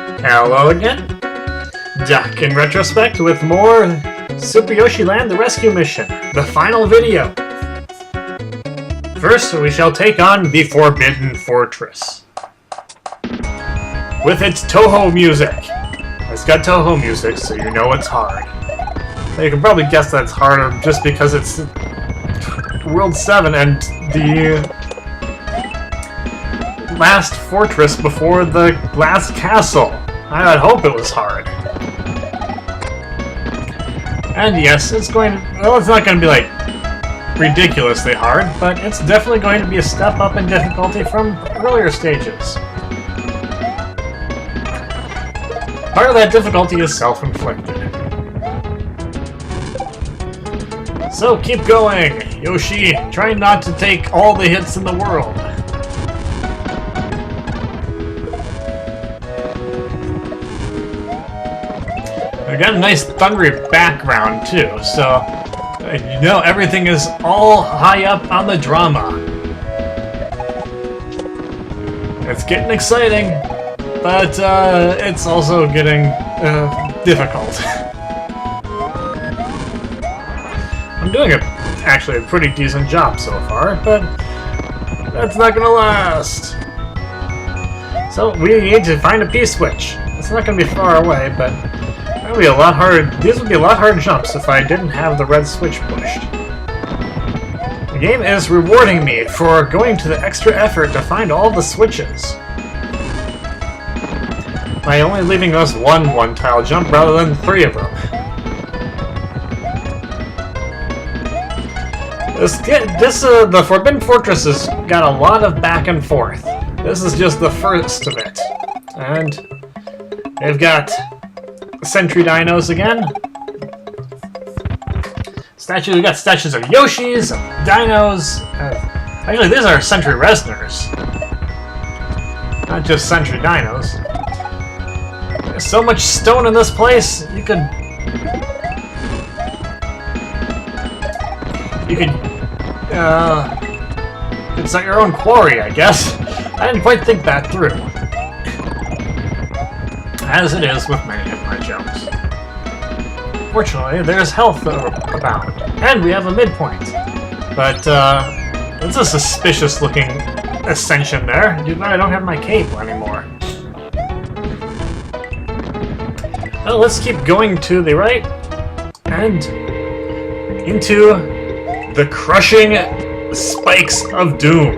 Hello again. Back in retrospect with more Super Yoshi Land The Rescue Mission, the final video. First, we shall take on the Forbidden Fortress. With its Toho music. It's got Toho music, so you know it's hard. Now, you can probably guess that it's harder just because it's World 7 and the last fortress before the last castle. I would hope it was hard. And yes, it's going to... Well, it's not going to be, like, ridiculously hard, but it's definitely going to be a step up in difficulty from earlier stages. Part of that difficulty is self-inflicted. So keep going, Yoshi. Try not to take all the hits in the world. I got a nice thundery background too, so you know everything is all high up on the drama. It's getting exciting, but it's also getting difficult. I'm doing actually a pretty decent job so far, but that's not gonna last. So we need to find a P-switch. It's not gonna be far away, but it'll be a lot harder. These would be a lot harder jumps if I didn't have the red switch pushed. The game is rewarding me for going to the extra effort to find all the switches. By only leaving us one tile jump rather than 3 of them. The Forbidden Fortress has got a lot of back and forth. This is just the first of it. And they've got Sentry Dinos again. We got statues of Yoshis, of Dinos. Actually, these are Sentry Resners. Not just Sentry Dinos. There's so much stone in this place, you could set your own quarry, I guess. I didn't quite think that through. As it is with many of my jumps. Fortunately, there's health abound, and we have a midpoint. But it's a suspicious-looking ascension there. I don't have my cape anymore. Well, let's keep going to the right and into the crushing spikes of doom.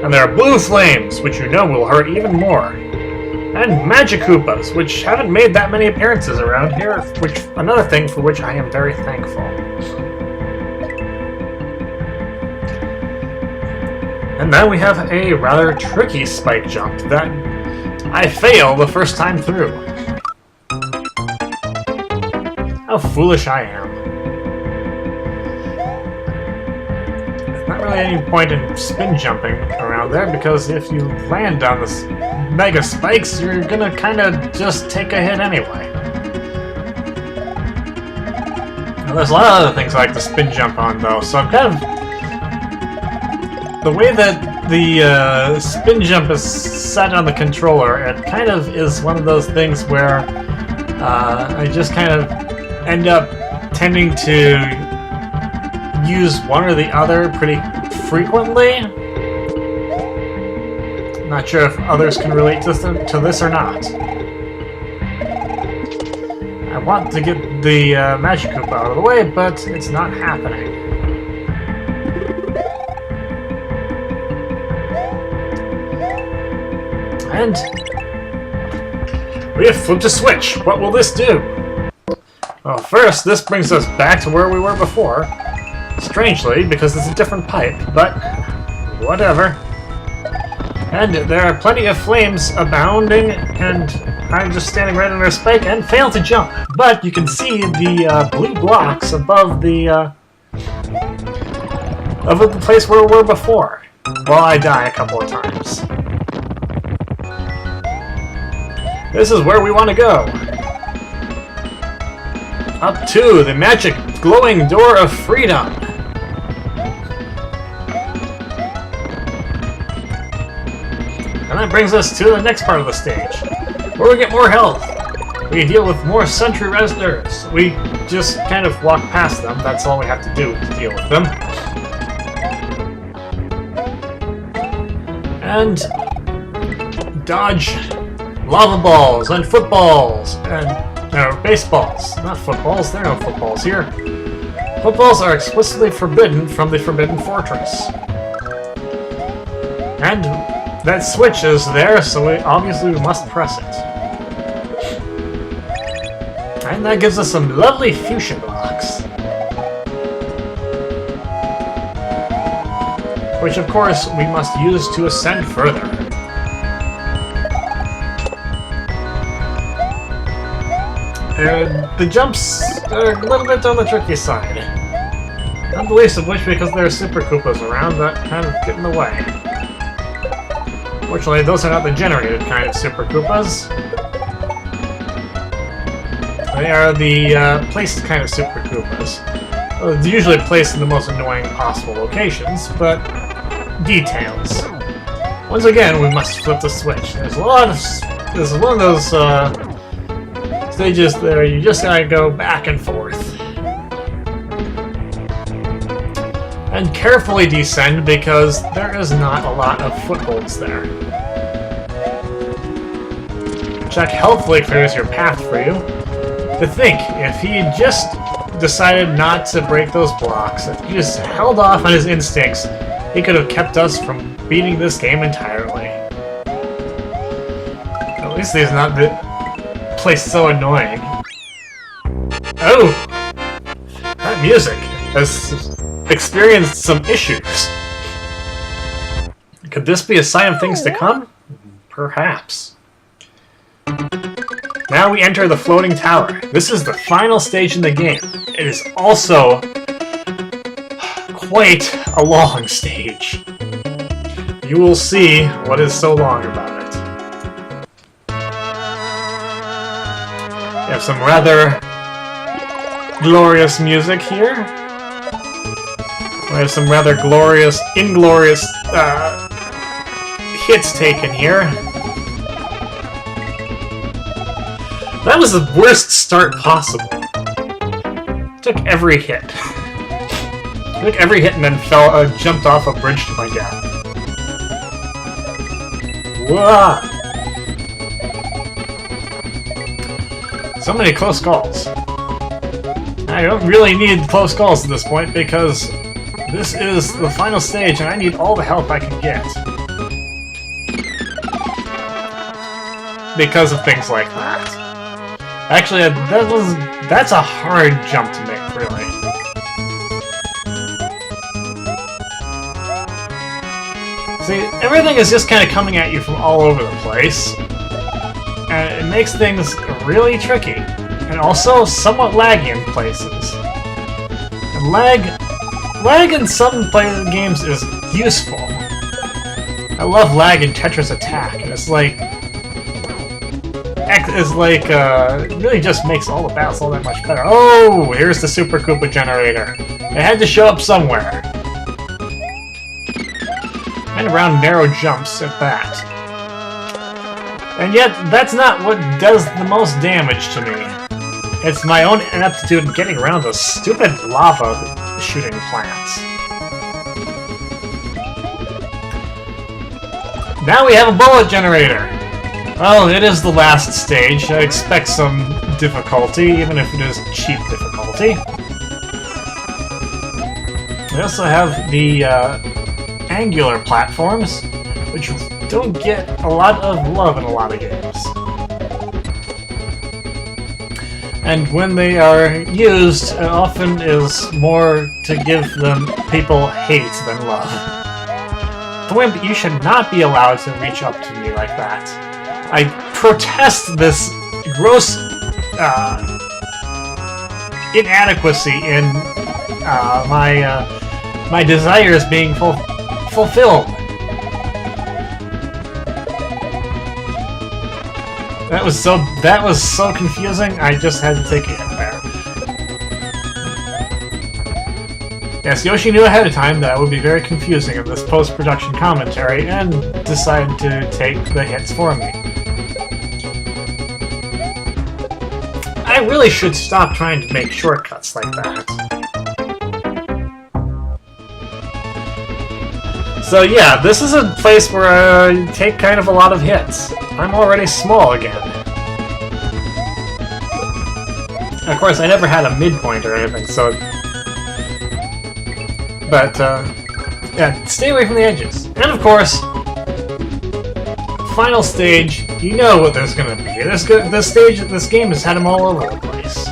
And there are blue flames, which you know will hurt even more. And Magic Koopas, which haven't made that many appearances around here, which another thing for which I am very thankful. And then we have a rather tricky spike jump that I fail the first time through. How foolish I am. There's not really any point in spin jumping around there, because if you land on this mega spikes, you're gonna kind of just take a hit anyway. Now, there's a lot of other things I like to spin jump on, though, so I'm kind of... The way that the spin jump is set on the controller, it kind of is one of those things where I just kind of end up tending to use one or the other pretty frequently. Not sure if others can relate to this or not. I want to get the Magic Koopa out of the way, but it's not happening. And we have flipped a switch. What will this do? Well, first, this brings us back to where we were before. Strangely, because it's a different pipe, but whatever. And there are plenty of flames abounding, and I'm just standing right under a spike and fail to jump. But you can see the blue blocks above the place where we were before, while I die a couple of times. This is where we want to go. Up to the magic glowing door of freedom. And that brings us to the next part of the stage, where we get more health. We deal with more sentry resistors. We just kind of walk past them. That's all we have to do to deal with them. And dodge lava balls and footballs and baseballs. Not footballs. There are no footballs here. Footballs are explicitly forbidden from the Forbidden Fortress. And that switch is there, so obviously we must press it. And that gives us some lovely fusion blocks. Which of course we must use to ascend further. And the jumps are a little bit on the tricky side. Not the least of which because there are Super Koopas around that kind of get in the way. Fortunately, those are not the generated kind of Super Koopas. They are the placed kind of Super Koopas. They're usually placed in the most annoying possible locations, but details. Once again, we must flip the switch. There's one of those stages there you just gotta go back and forth. And carefully descend because there is not a lot of footholds there. Check healthily clears your path for you. To think, if he just decided not to break those blocks, if he just held off on his instincts, he could have kept us from beating this game entirely. At least he's not placed so annoying. Oh! That music has experienced some issues. Could this be a sign of things to come? Perhaps. Now we enter the floating tower. This is the final stage in the game. It is also quite a long stage. You will see what is so long about it. We have some rather glorious music here. We have some rather glorious, inglorious hits taken here. That was the worst start possible. Took every hit. Took every hit and then jumped off a bridge to my death. Whoa! So many close calls. I don't really need close calls at this point because this is the final stage and I need all the help I can get. Because of things like that. Actually, that's a hard jump to make, really. See, everything is just kind of coming at you from all over the place. And it makes things really tricky. And also somewhat laggy in places. And lag in some games is useful. I love lag in Tetris Attack, and it's like... it really just makes all the battles all that much better. Oh, here's the Super Koopa generator. It had to show up somewhere. And around narrow jumps at that. And yet, that's not what does the most damage to me. It's my own ineptitude in getting around those stupid lava shooting plants. Now we have a bullet generator. Well, it is the last stage. I expect some difficulty, even if it is cheap difficulty. We also have the angular platforms, which don't get a lot of love in a lot of games. And when they are used, it often is more to give them people hate than love. Thwimp, you should not be allowed to reach up to me like that. I protest this gross inadequacy in my desires being fulfilled. That was so confusing. I just had to take a hit there. Yes, Yoshi knew ahead of time that it would be very confusing in this post-production commentary and decided to take the hits for me. I really should stop trying to make shortcuts like that. So yeah, this is a place where I take kind of a lot of hits. I'm already small again. Of course, I never had a midpoint or anything, so... But, yeah, stay away from the edges. And of course, final stage, you know what there's gonna be. This game has had them all over the place.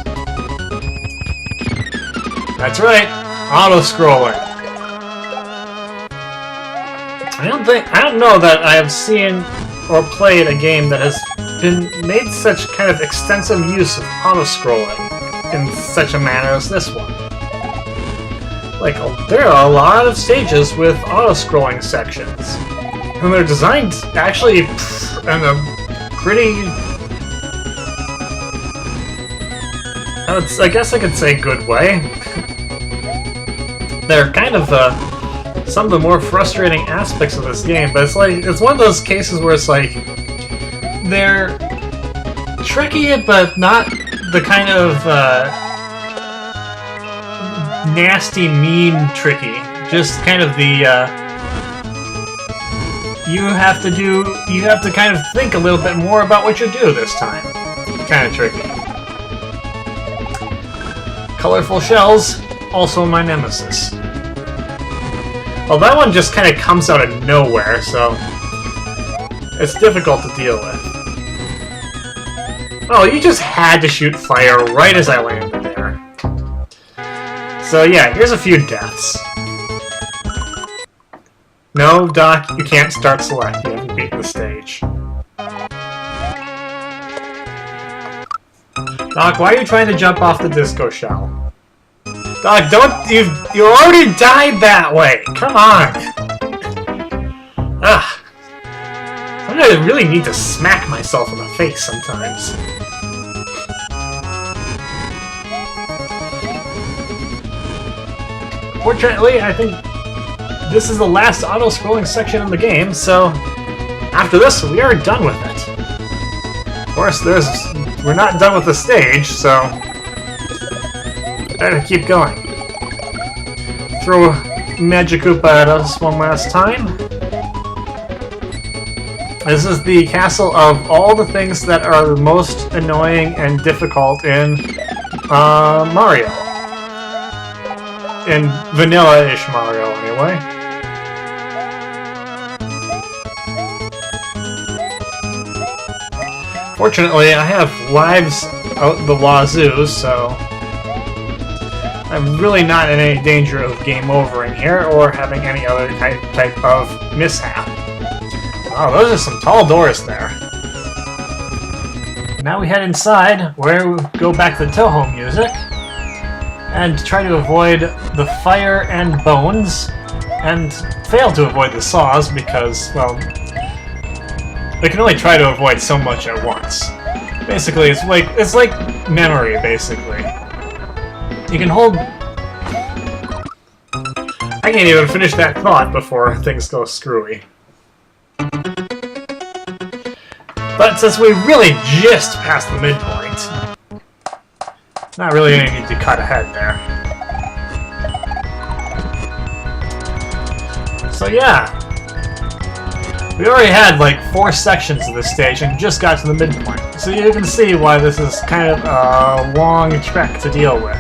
That's right, auto-scrolling. I don't know that I have seen or played a game that has been made such kind of extensive use of auto-scrolling in such a manner as this one. Like, there are a lot of stages with auto-scrolling sections. And they're designed actually in a pretty... I guess I could say good way. They're kind of some of the more frustrating aspects of this game, but it's one of those cases where it's like they're tricky, but not the kind of nasty, mean tricky. Just kind of the you have to kind of think a little bit more about what you do this time. Kind of tricky. Colorful shells, also my nemesis. Well, that one just kind of comes out of nowhere, so it's difficult to deal with. Oh, you just had to shoot fire right as I landed there. So yeah, here's a few deaths. No, Doc, you can't start select. You haven't beaten the stage. Doc, why are you trying to jump off the disco shell? Doc, don't... You already died that way! Come on! Ugh. Sometimes I really need to smack myself in the face sometimes. Fortunately, I think this is the last auto-scrolling section in the game, so after this, we are done with it. Of course, we're not done with the stage, so better keep going. Throw Magikoopa at us one last time. This is the castle of all the things that are the most annoying and difficult in Mario. In vanilla-ish Mario, anyway. Fortunately, I have lives out the wazoo, so I'm really not in any danger of game overing here, or having any other type of mishap. Oh, those are some tall doors there. Now we head inside, where we go back to the Toho music, and try to avoid the fire and bones, and fail to avoid the saws because, well, they can only try to avoid so much at once. Basically, it's like memory, basically. You can hold... I can't even finish that thought before things go screwy. But since we really just passed the midpoint, not really any need to cut ahead there. So yeah, we already had like 4 sections of this stage and just got to the midpoint. So you can see why this is kind of a long trek to deal with.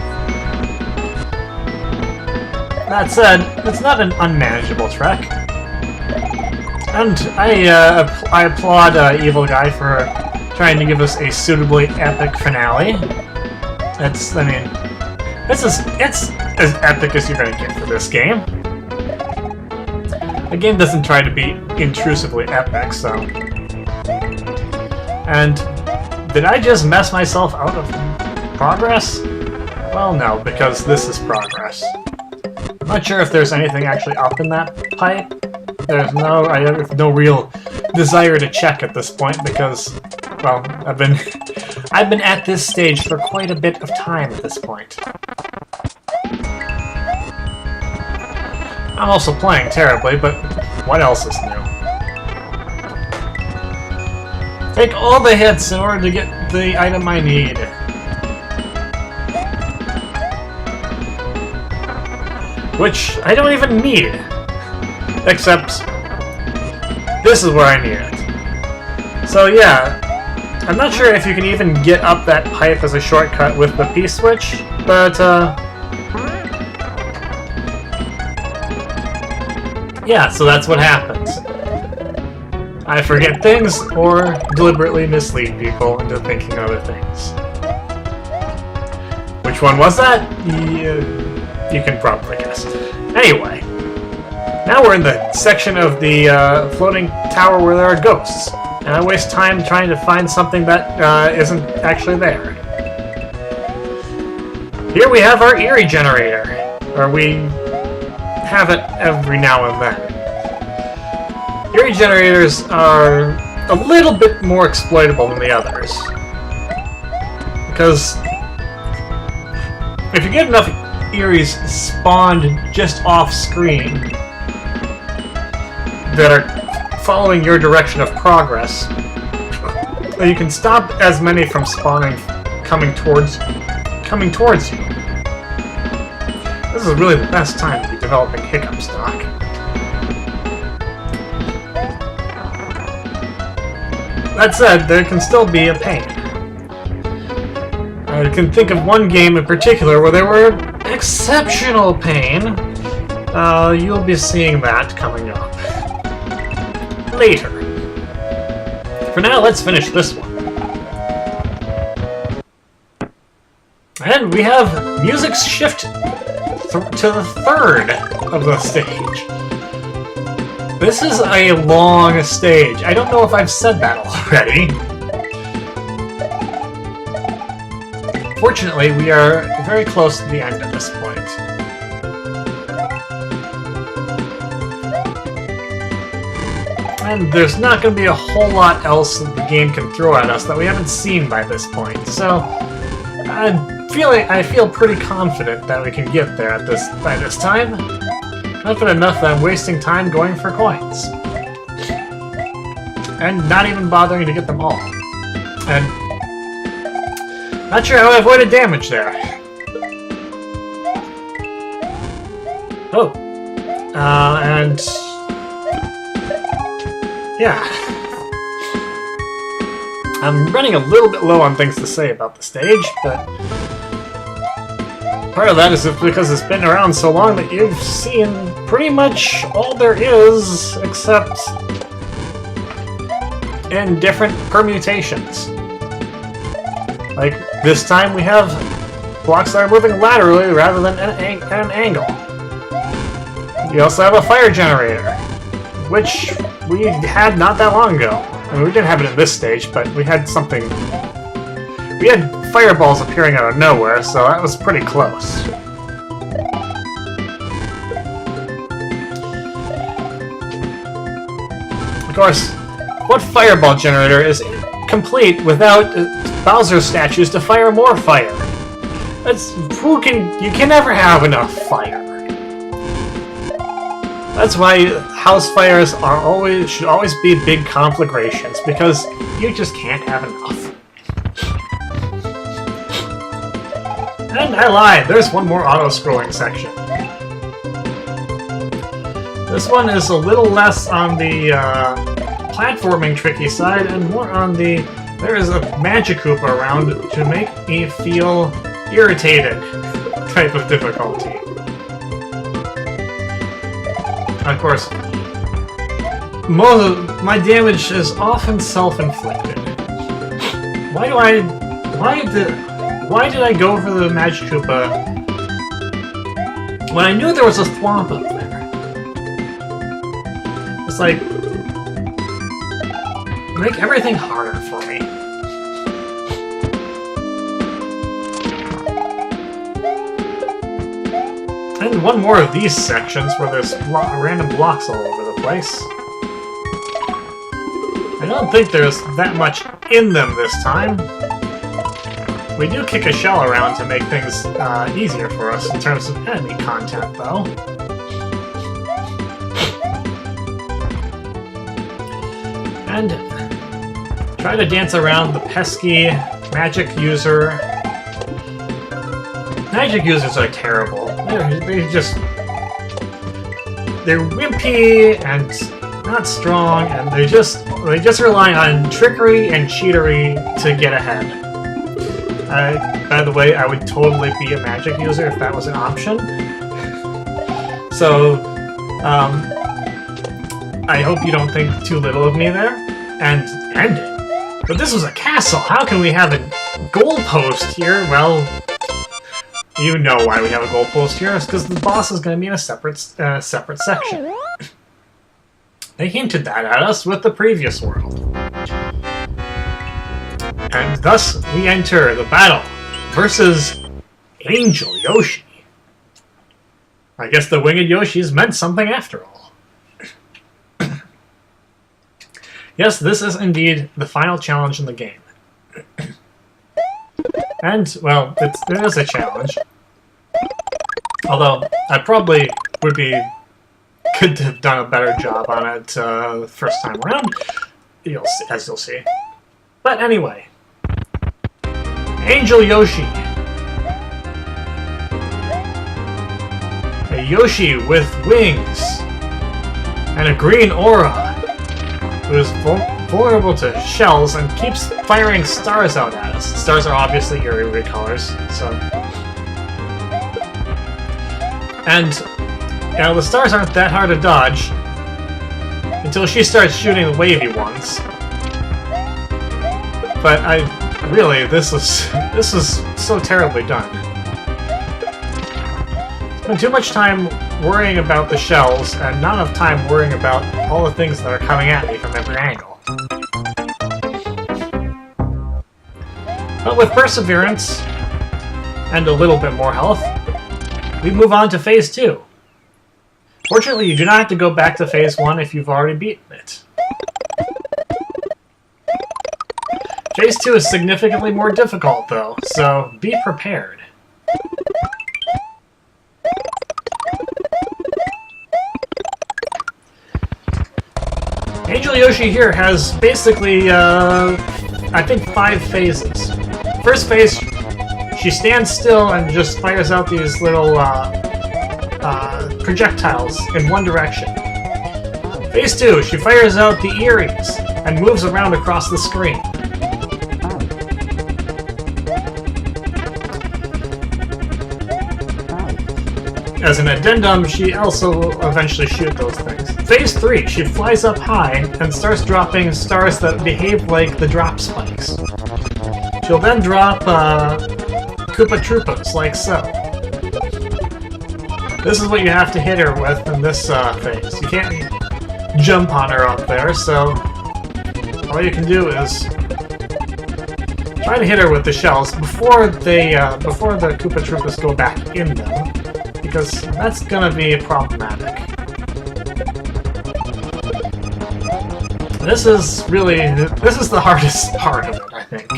That said, it's not an unmanageable trek. And I applaud Evil Guy for trying to give us a suitably epic finale. It's as epic as you're going to get for this game. The game doesn't try to be intrusively epic, so... And did I just mess myself out of progress? Well, no, because this is progress. I'm not sure if there's anything actually up in that pipe. I have no real desire to check at this point because, well, I've been at this stage for quite a bit of time at this point. I'm also playing terribly, but what else is new? Take all the hits in order to get the item I need. Which I don't even need. Except this is where I need it. So yeah, I'm not sure if you can even get up that pipe as a shortcut with the P-switch, but yeah, so that's what happens. I forget things or deliberately mislead people into thinking other things. Which one was that? You can probably guess. Anyway, now we're in the section of the floating tower where there are ghosts, and I waste time trying to find something that isn't actually there. Here we have our Eerie generator, or we have it every now and then. Eerie generators are a little bit more exploitable than the others, because if you get enough Eerie's spawned just off screen that are following your direction of progress, you can stop as many from spawning coming towards you. This is really the best time to be developing hiccup stock. That said, there can still be a pain. I can think of one game in particular where there were exceptional pain. You'll be seeing that coming up later. For now, let's finish this one. And we have music's shift to the third of the stage. This is a long stage. I don't know if I've said that already. Fortunately, we are very close to the end at this point. And there's not going to be a whole lot else that the game can throw at us that we haven't seen by this point. So, I feel pretty confident that we can get there by this time. Confident enough that I'm wasting time going for coins. And not even bothering to get them all. And not sure how I avoided damage there. Oh. And yeah. I'm running a little bit low on things to say about the stage, but part of that is because it's been around so long that you've seen pretty much all there is, except in different permutations. Like, this time we have blocks that are moving laterally rather than at an angle. We also have a fire generator, which we had not that long ago. I mean, we didn't have it in this stage, but we had something... We had fireballs appearing out of nowhere, so that was pretty close. Of course, what fireball generator is complete without Bowser statues to fire more fire? You can never have enough fire. That's why house fires should always be big conflagrations, because you just can't have enough. And I lied, there's one more auto-scrolling section. This one is a little less on the platforming tricky side and more on the there is a Magikoopa around to make me feel irritated type of difficulty. Of course, my damage is often self-inflicted. Why did I go for the Magikoopa when I knew there was a thwomp up there? It's like, make everything harder for me. And one more of these sections where there's random blocks all over the place. I don't think there's that much in them this time. We do kick a shell around to make things easier for us in terms of enemy content, though. And try to dance around the pesky magic user. Magic users are terrible. They're wimpy and not strong, and they just rely on trickery and cheatery to get ahead. By the way, I would totally be a magic user if that was an option. So, I hope you don't think too little of me there, and end it. But this was a castle. How can we have a goalpost here? Well, you know why we have a goalpost here. It's because the boss is going to be in a separate section. They hinted that at us with the previous world. And thus, we enter the battle versus Angel Yoshi. I guess the winged Yoshis meant something after all. Yes, this is indeed the final challenge in the game. And, well, it is a challenge. Although, I probably could have done a better job on it first time around, as you'll see. But anyway, Angel Yoshi. A Yoshi with wings and a green aura, who is vulnerable to shells and keeps firing stars out at us. Stars are obviously eerie colors, so. And, you know, the stars aren't that hard to dodge until she starts shooting the wavy ones. But this was so terribly done. Spend too much time worrying about the shells and not enough time worrying about all the things that are coming at me from every angle. But with perseverance and a little bit more health, we move on to Phase 2. Fortunately, you do not have to go back to Phase 1 if you've already beaten it. Phase 2 is significantly more difficult, though, so be prepared. Angel Yoshi here has basically, I think 5 phases. First phase, she stands still and just fires out these little projectiles in one direction. Phase 2, she fires out the Eries and moves around across the screen. As an addendum, she also will eventually shoot those things. Phase 3, she flies up high and starts dropping stars that behave like the drop spikes. She'll then drop Koopa Troopas, like so. This is what you have to hit her with in this phase. You can't jump on her up there, so all you can do is try to hit her with the shells before the Koopa Troopas go back in them, because that's gonna be problematic. This is the hardest part of it, I think.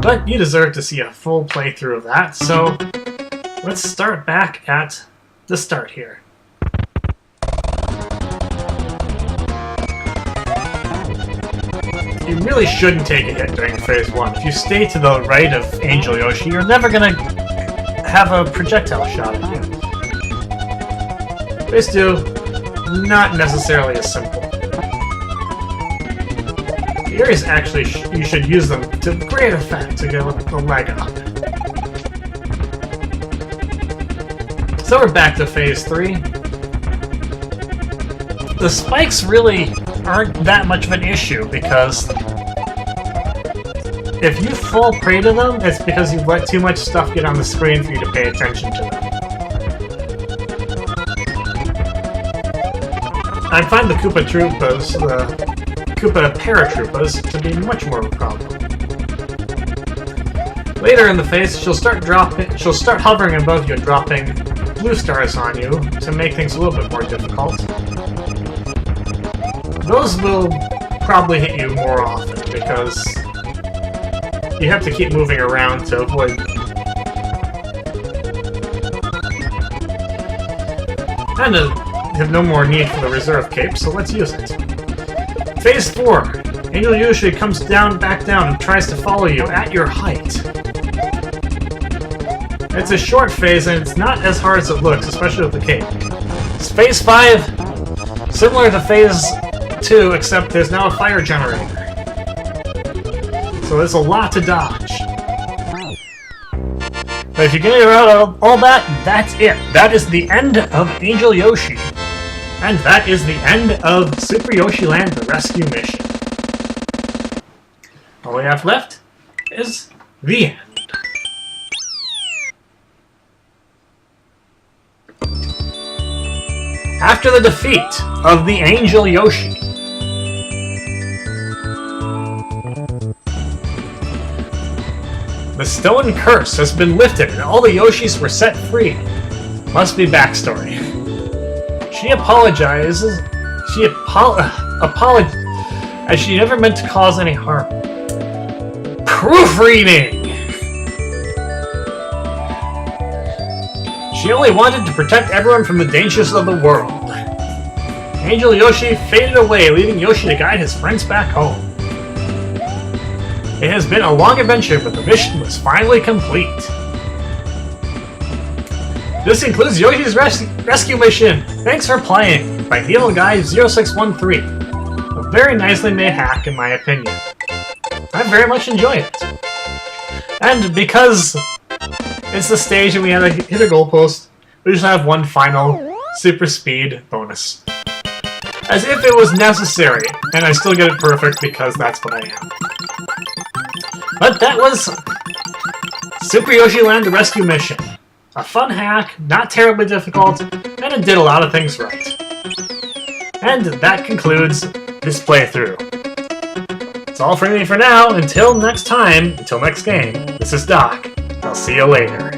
But you deserve to see a full playthrough of that, so let's start back at the start here. You really shouldn't take a hit during Phase 1. If you stay to the right of Angel Yoshi, you're never gonna have a projectile shot at you. Phase 2, not necessarily as simple. The areas actually, you should use them to great effect to get a leg up. So we're back to Phase 3. The spikes really aren't that much of an issue, because if you fall prey to them, it's because you've let too much stuff get on the screen for you to pay attention to them. I find the Koopa Troopas, the Koopa Paratroopas, to be much more of a problem. Later in the phase, she'll start hovering above you and dropping blue stars on you to make things a little bit more difficult. Those will probably hit you more often, because you have to keep moving around to avoid... And have no more need for the reserve cape, so let's use it. Phase 4. Angel Yoshi comes back down and tries to follow you at your height. It's a short phase and it's not as hard as it looks, especially with the cape. It's Phase 5, similar to Phase 2, except there's now a fire generator. So there's a lot to dodge. But if you get around all that, that's it. That is the end of Angel Yoshi. And that is the end of Super Yoshi Land The Rescue Mission. All we have left is the end. After the defeat of the Angel Yoshi, the stone curse has been lifted and all the Yoshis were set free. Must be backstory. She apologizes. As she never meant to cause any harm. Proofreading! She only wanted to protect everyone from the dangers of the world. Angel Yoshi faded away, leaving Yoshi to guide his friends back home. It has been a long adventure, but the mission was finally complete. This includes Yoshi's Rescue Mission! Thanks for playing! By HeroGuy0613. A very nicely made hack, in my opinion. I very much enjoy it. And because it's the stage and we had to hit a goalpost, we just have one final super speed bonus. As if it was necessary, and I still get it perfect because that's what I am. But that was Super Yoshi Land The Rescue Mission. A fun hack, not terribly difficult, and it did a lot of things right. And that concludes this playthrough. That's all from me for now. Until next time, until next game, this is Doc. I'll see you later.